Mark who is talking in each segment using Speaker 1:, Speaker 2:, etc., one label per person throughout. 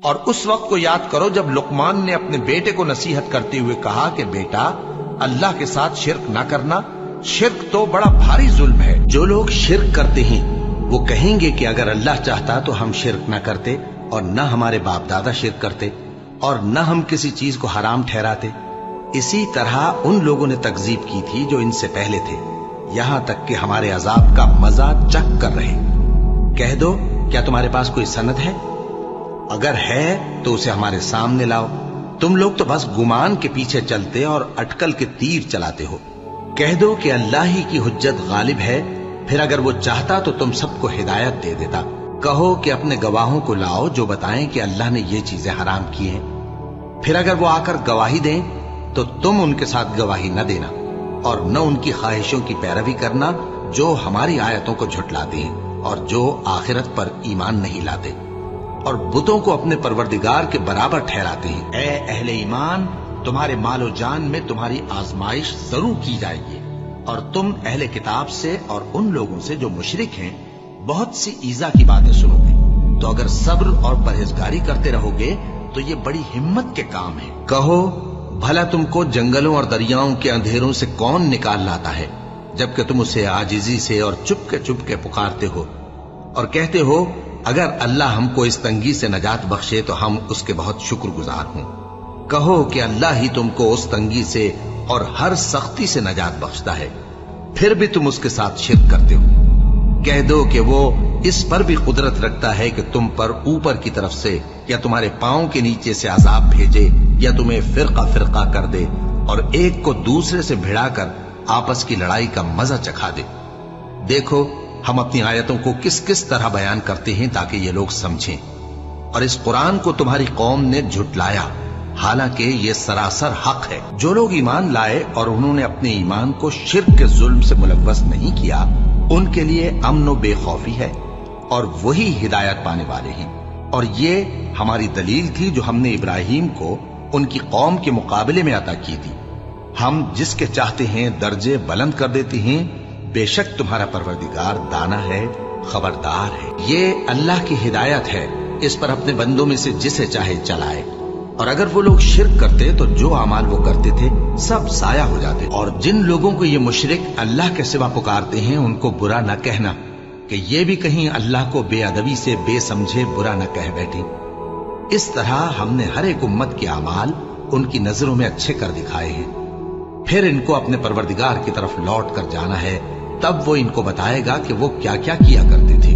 Speaker 1: اور اس وقت کو یاد کرو جب لقمان نے اپنے بیٹے کو نصیحت کرتے ہوئے کہا کہ بیٹا اللہ کے ساتھ شرک نہ کرنا، شرک تو بڑا بھاری ظلم ہے۔ جو لوگ شرک کرتے ہیں وہ کہیں گے کہ اگر اللہ چاہتا تو ہم شرک نہ کرتے، اور نہ ہمارے باپ دادا شرک کرتے، اور نہ ہم کسی چیز کو حرام ٹھہراتے۔ اسی طرح ان لوگوں نے تکذیب کی تھی جو ان سے پہلے تھے، یہاں تک کہ ہمارے عذاب کا مزہ چکھ کر رہے۔ کہہ دو کیا تمہارے پاس کوئی سند ہے؟ اگر ہے تو اسے ہمارے سامنے لاؤ۔ تم لوگ تو بس گمان کے پیچھے چلتے اور اٹکل کے تیر چلاتے ہو۔ کہہ دو کہ اللہ ہی کی حجت غالب ہے، پھر اگر وہ چاہتا تو تم سب کو ہدایت دے دیتا۔ کہو کہ اپنے گواہوں کو لاؤ جو بتائیں کہ اللہ نے یہ چیزیں حرام کی ہیں، پھر اگر وہ آ کر گواہی دیں تو تم ان کے ساتھ گواہی نہ دینا، اور نہ ان کی خواہشوں کی پیروی کرنا جو ہماری آیتوں کو جھٹلاتے ہیں اور جو آخرت پر ایمان نہیں لاتے، اور بتوں کو اپنے پروردگار کے برابر ٹھہراتے ہیں۔ اے اہل ایمان، تمہارے مال و جان میں تمہاری آزمائش ضرور کی جائے گی، اور تم اہل کتاب سے اور ان لوگوں سے جو مشرک ہیں بہت سی ایذا کی باتیں سنو گے، تو اگر صبر اور پرہیزگاری کرتے رہو گے تو یہ بڑی ہمت کے کام ہے۔ کہو بھلا تم کو جنگلوں اور دریاؤں کے اندھیروں سے کون نکال لاتا ہے، جبکہ تم اسے عاجزی سے اور چپ کے پکارتے ہو اور کہتے ہو اگر اللہ ہم کو اس تنگی سے نجات بخشے تو ہم اس کے بہت شکر گزار ہوں۔ کہو کہ اللہ ہی تم کو اس تنگی سے اور ہر سختی سے نجات بخشتا ہے، پھر بھی تم اس کے ساتھ شرک کرتے ہو۔ کہہ دو کہ وہ اس پر بھی قدرت رکھتا ہے کہ تم پر اوپر کی طرف سے یا تمہارے پاؤں کے نیچے سے عذاب بھیجے، یا تمہیں فرقہ فرقہ کر دے اور ایک کو دوسرے سے بھڑا کر آپس کی لڑائی کا مزہ چکھا دے۔ دیکھو ہم اپنی آیتوں کو کس کس طرح بیان کرتے ہیں تاکہ یہ لوگ سمجھیں، اور اس قرآن کو تمہاری قوم نے جھٹلایا حالانکہ یہ سراسر حق ہے۔ جو لوگ ایمان لائے اور انہوں نے اپنے ایمان کو شرک کے ظلم سے ملوث نہیں کیا، ان کے لیے امن و بے خوفی ہے، اور وہی ہدایت پانے والے ہیں۔ اور یہ ہماری دلیل تھی جو ہم نے ابراہیم کو ان کی قوم کے مقابلے میں عطا کی تھی۔ ہم جس کے چاہتے ہیں درجے بلند کر دیتے ہیں، بے شک تمہارا پروردگار دانا ہے، خبردار ہے۔ یہ اللہ کی ہدایت ہے، اس پر اپنے بندوں میں سے جسے چاہے چلائے، اور اگر وہ لوگ شرک کرتے تو جو اعمال وہ کرتے تھے سب ضائع ہو جاتے۔ اور جن لوگوں کو یہ مشرک اللہ کے سوا پکارتے ہیں ان کو برا نہ کہنا کہ یہ بھی کہیں اللہ کو بے ادبی سے بے سمجھے برا نہ کہہ بیٹھیں۔ اس طرح ہم نے ہر ایک امت کے اعمال ان کی نظروں میں اچھے کر دکھائے ہیں، پھر ان کو اپنے پروردگار کی طرف لوٹ کر جانا ہے، تب وہ ان کو بتائے گا کہ وہ کیا کیا کیا کرتے تھے۔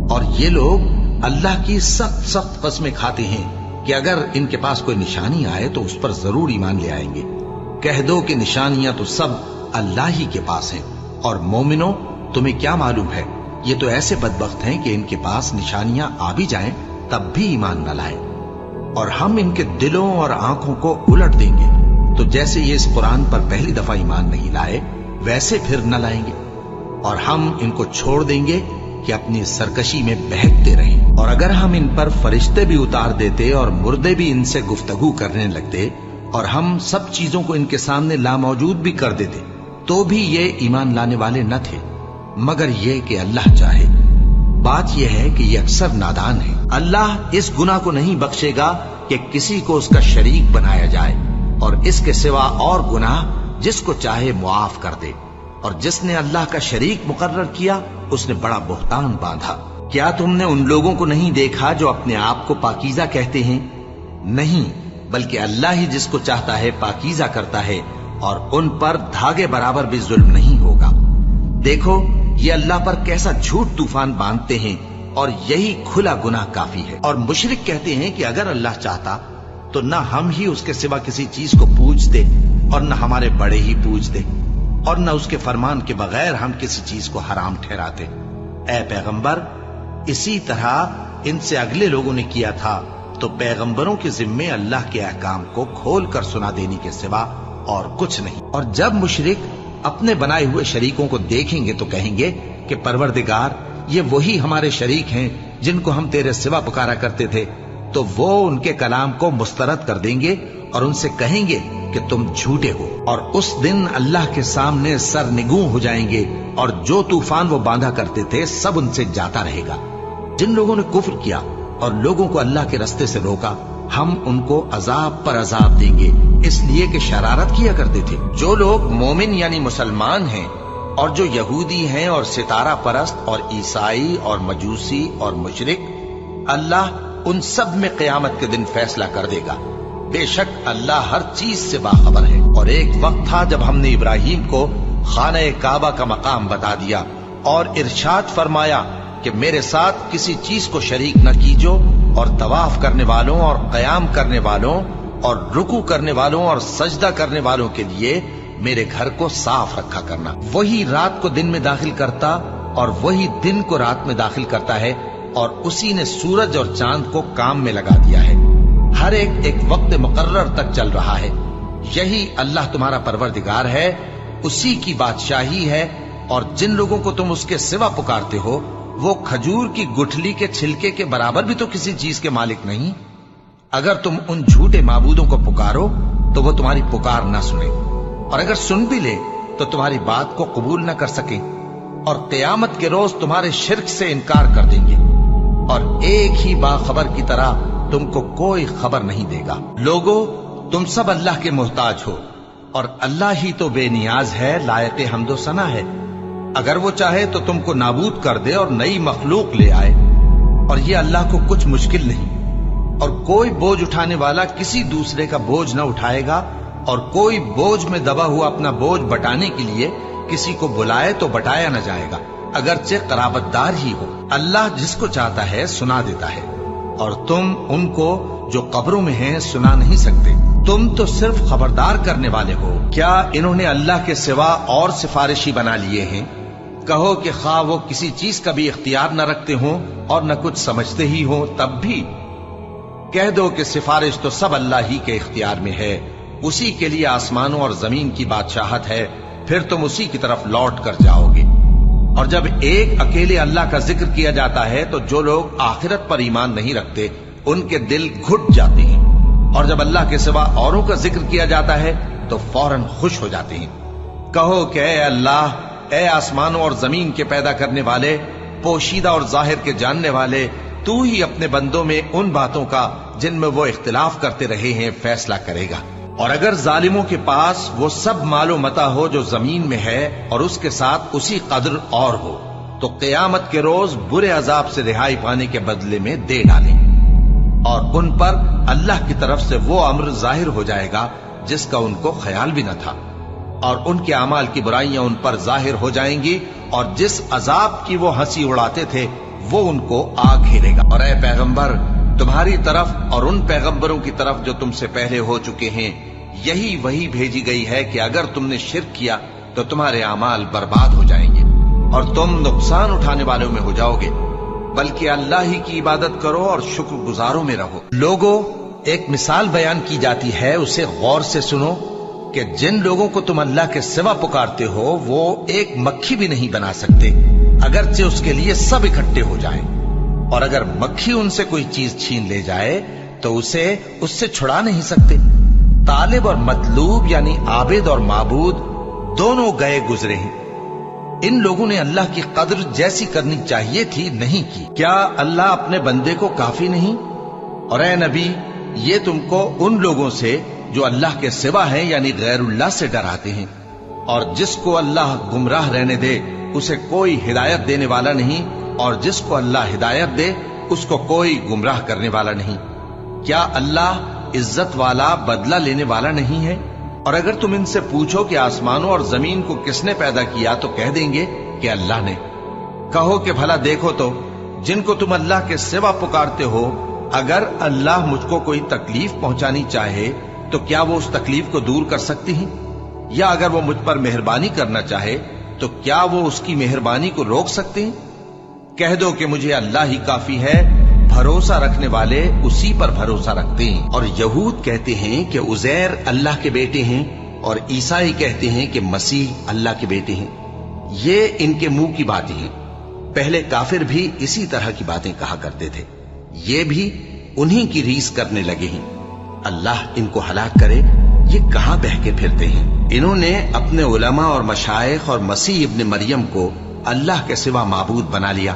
Speaker 1: اور یہ لوگ اللہ کی سخت سخت قسمیں کھاتے ہیں کہ اگر ان کے پاس کوئی نشانی آئے تو اس پر ضرور ایمان لے آئیں گے۔ کہہ دو کہ نشانیاں تو سب اللہ ہی کے پاس ہیں، اور مومنوں تمہیں کیا معلوم ہے، یہ تو ایسے بدبخت ہیں کہ ان کے پاس نشانیاں آ بھی جائیں تب بھی ایمان نہ لائیں، اور ہم ان کے دلوں اور آنکھوں کو الٹ دیں گے، تو جیسے یہ اس قرآن پر پہلی دفعہ ایمان نہیں لائے ویسے پھر نہ لائیں گے، اور ہم ان کو چھوڑ دیں گے کہ اپنی سرکشی میں بہکتے رہیں۔ اور اگر ہم ان پر فرشتے بھی اتار دیتے اور مردے بھی ان سے گفتگو کرنے لگتے اور ہم سب چیزوں کو ان کے سامنے لاموجود بھی کر دیتے تو بھی یہ ایمان لانے والے نہ تھے، مگر یہ کہ اللہ چاہے۔ بات یہ ہے کہ یہ اکثر نادان ہیں۔ اللہ اس گناہ کو نہیں بخشے گا کہ کسی کو اس کا شریک بنایا جائے، اور اس کے سوا اور گناہ جس کو چاہے معاف کر دے، اور جس نے اللہ کا شریک مقرر کیا اس نے بڑا بہتان باندھا۔ کیا تم نے ان لوگوں کو نہیں دیکھا جو اپنے آپ کو پاکیزہ کہتے ہیں؟ نہیں، بلکہ اللہ ہی جس کو چاہتا ہے پاکیزہ کرتا ہے، اور ان پر دھاگے برابر بھی ظلم نہیں ہوگا۔ دیکھو یہ اللہ پر کیسا جھوٹ طوفان باندھتے ہیں، اور یہی کھلا گناہ کافی ہے۔ اور مشرک کہتے ہیں کہ اگر اللہ چاہتا تو نہ ہم ہی اس کے سوا کسی چیز کو پوجتے اور نہ ہمارے بڑے ہی پوجتے، اور نہ اس کے فرمان کے بغیر ہم کسی چیز کو حرام ٹھہراتے۔ اے پیغمبر، اسی طرح ان سے اگلے لوگوں نے کیا تھا، تو پیغمبروں کے ذمے اللہ کے احکام کو کھول کر سنا دینے کے سوا اور کچھ نہیں۔ اور جب مشرک اپنے بنائے ہوئے شریکوں کو دیکھیں گے تو کہیں گے کہ پروردگار یہ وہی ہمارے شریک ہیں جن کو ہم تیرے سوا پکارا کرتے تھے، تو وہ ان کے کلام کو مسترد کر دیں گے اور ان سے کہیں گے کہ تم جھوٹے ہو، اور اس دن اللہ کے سامنے سرنگوں ہو جائیں گے، اور جو طوفان وہ باندھا کرتے تھے سب ان سے جاتا رہے گا۔ جن لوگوں نے کفر کیا اور لوگوں کو اللہ کے رستے سے روکا، ہم ان کو عذاب پر عذاب دیں گے، اس لیے کہ شرارت کیا کرتے تھے۔ جو لوگ مومن یعنی مسلمان ہیں اور جو یہودی ہیں اور ستارہ پرست اور عیسائی اور مجوسی اور مشرک، اللہ ان سب میں قیامت کے دن فیصلہ کر دے گا۔ بے شک اللہ ہر چیز سے باخبر ہے۔ اور ایک وقت تھا جب ہم نے ابراہیم کو خانہ کعبہ کا مقام بتا دیا اور ارشاد فرمایا کہ میرے ساتھ کسی چیز کو شریک نہ کیجو، اور طواف کرنے والوں اور قیام کرنے والوں اور رکوع کرنے والوں اور سجدہ کرنے والوں کے لیے میرے گھر کو صاف رکھا کرنا۔ وہی رات کو دن میں داخل کرتا اور وہی دن کو رات میں داخل کرتا ہے، اور اسی نے سورج اور چاند کو کام میں لگا دیا ہے، ہر ایک وقت مقرر تک چل رہا ہے۔ یہی اللہ تمہارا پروردگار ہے، اسی کی بادشاہی ہے، اور جن لوگوں کو تم اس کے سوا پکارتے ہو وہ کھجور کی گٹھلی کے چھلکے کے برابر بھی تو کسی چیز کے مالک نہیں۔ اگر تم ان جھوٹے معبودوں کو پکارو تو وہ تمہاری پکار نہ سنے، اور اگر سن بھی لے تو تمہاری بات کو قبول نہ کر سکیں، اور قیامت کے روز تمہارے شرک سے انکار کر دیں گے، اور ایک ہی باخبر کی طرح تم کو کوئی خبر نہیں دے گا۔ لوگو، تم سب اللہ کے محتاج ہو، اور اللہ ہی تو بے نیاز ہے، لائق حمد و ثنا ہے۔ اگر وہ چاہے تو تم کو نابود کر دے اور نئی مخلوق لے آئے، اور یہ اللہ کو کچھ مشکل نہیں۔ اور کوئی بوجھ اٹھانے والا کسی دوسرے کا بوجھ نہ اٹھائے گا، اور کوئی بوجھ میں دبا ہوا اپنا بوجھ بٹانے کے لیے کسی کو بلائے تو بٹایا نہ جائے گا، اگرچہ قرابت دار ہی ہو۔ اللہ جس کو چاہتا ہے سنا دیتا ہے، اور تم ان کو جو قبروں میں ہیں سنا نہیں سکتے، تم تو صرف خبردار کرنے والے ہو۔ کیا انہوں نے اللہ کے سوا اور سفارشی بنا لیے ہیں؟ کہو کہ خواہ وہ کسی چیز کا بھی اختیار نہ رکھتے ہوں اور نہ کچھ سمجھتے ہی ہوں، تب بھی کہہ دو کہ سفارش تو سب اللہ ہی کے اختیار میں ہے، اسی کے لیے آسمانوں اور زمین کی بادشاہت ہے، پھر تم اسی کی طرف لوٹ کر جاؤ گے۔ اور جب ایک اکیلے اللہ کا ذکر کیا جاتا ہے تو جو لوگ آخرت پر ایمان نہیں رکھتے ان کے دل گھٹ جاتے ہیں، اور جب اللہ کے سوا اوروں کا ذکر کیا جاتا ہے تو فوراً خوش ہو جاتے ہیں۔ کہو کہ اے اللہ، اے آسمانوں اور زمین کے پیدا کرنے والے، پوشیدہ اور ظاہر کے جاننے والے، تو ہی اپنے بندوں میں ان باتوں کا جن میں وہ اختلاف کرتے رہے ہیں فیصلہ کرے گا۔ اور اگر ظالموں کے پاس وہ سب مال و متاع ہو جو زمین میں ہے اور اس کے ساتھ اسی قدر اور ہو، تو قیامت کے روز برے عذاب سے رہائی پانے کے بدلے میں دے ڈالیں، اور ان پر اللہ کی طرف سے وہ امر ظاہر ہو جائے گا جس کا ان کو خیال بھی نہ تھا، اور ان کے اعمال کی برائیاں ان پر ظاہر ہو جائیں گی، اور جس عذاب کی وہ ہنسی اڑاتے تھے وہ ان کو آ گھیرے گا۔ اور اے پیغمبر، تمہاری طرف اور ان پیغمبروں کی طرف جو تم سے پہلے ہو چکے ہیں یہی وہی بھیجی گئی ہے کہ اگر تم نے شرک کیا تو تمہارے اعمال برباد ہو جائیں گے اور تم نقصان اٹھانے والوں میں ہو جاؤ گے، بلکہ اللہ ہی کی عبادت کرو اور شکر گزاروں میں رہو۔ لوگو، ایک مثال بیان کی جاتی ہے، اسے غور سے سنو کہ جن لوگوں کو تم اللہ کے سوا پکارتے ہو وہ ایک مکھی بھی نہیں بنا سکتے، اگرچہ اس کے لیے سب اکٹھے ہو جائیں، اور اگر مکھی ان سے کوئی چیز چھین لے جائے تو اسے اس سے چھڑا نہیں سکتے۔ طالب اور مطلوب یعنی عابد اور معبود دونوں گئے گزرے ہیں، ان لوگوں نے اللہ کی قدر جیسی کرنی چاہیے تھی نہیں کی۔ کیا اللہ اپنے بندے کو کافی نہیں؟ اور اے نبی، یہ تم کو ان لوگوں سے جو اللہ کے سوا ہیں یعنی غیر اللہ سے ڈراتے ہیں، اور جس کو اللہ گمراہ رہنے دے اسے کوئی ہدایت دینے والا نہیں، اور جس کو اللہ ہدایت دے اس کو کوئی گمراہ کرنے والا نہیں۔ کیا اللہ عزت والا، بدلہ لینے والا نہیں ہے؟ اور اگر تم ان سے پوچھو کہ آسمانوں اور زمین کو کس نے پیدا کیا تو کہہ دیں گے کہ اللہ نے۔ کہو کہ بھلا دیکھو تو جن کو تم اللہ کے سوا پکارتے ہو، اگر اللہ مجھ کو کوئی تکلیف پہنچانی چاہے تو کیا وہ اس تکلیف کو دور کر سکتی ہیں؟ یا اگر وہ مجھ پر مہربانی کرنا چاہے تو کیا وہ اس کی مہربانی کو روک سکتے ہیں؟ کہہ دو کہ مجھے اللہ ہی کافی ہے، بھروسہ رکھنے والے اسی پر بھروسہ رکھتے ہیں۔ اور یہود کہتے ہیں کہ عزیر اللہ کے بیٹے ہیں، اور عیسائی کہتے ہیں کہ مسیح اللہ کے بیٹے ہیں۔ یہ ان کے منہ کی باتیں ہیں، پہلے کافر بھی اسی طرح کی باتیں کہا کرتے تھے، یہ بھی انہی کی ریس کرنے لگے ہیں۔ اللہ ان کو ہلاک کرے، یہ کہاں بہہ کے پھرتے ہیں؟ انہوں نے اپنے علماء اور مشائخ اور مسیح ابن مریم کو اللہ کے سوا معبود بنا لیا،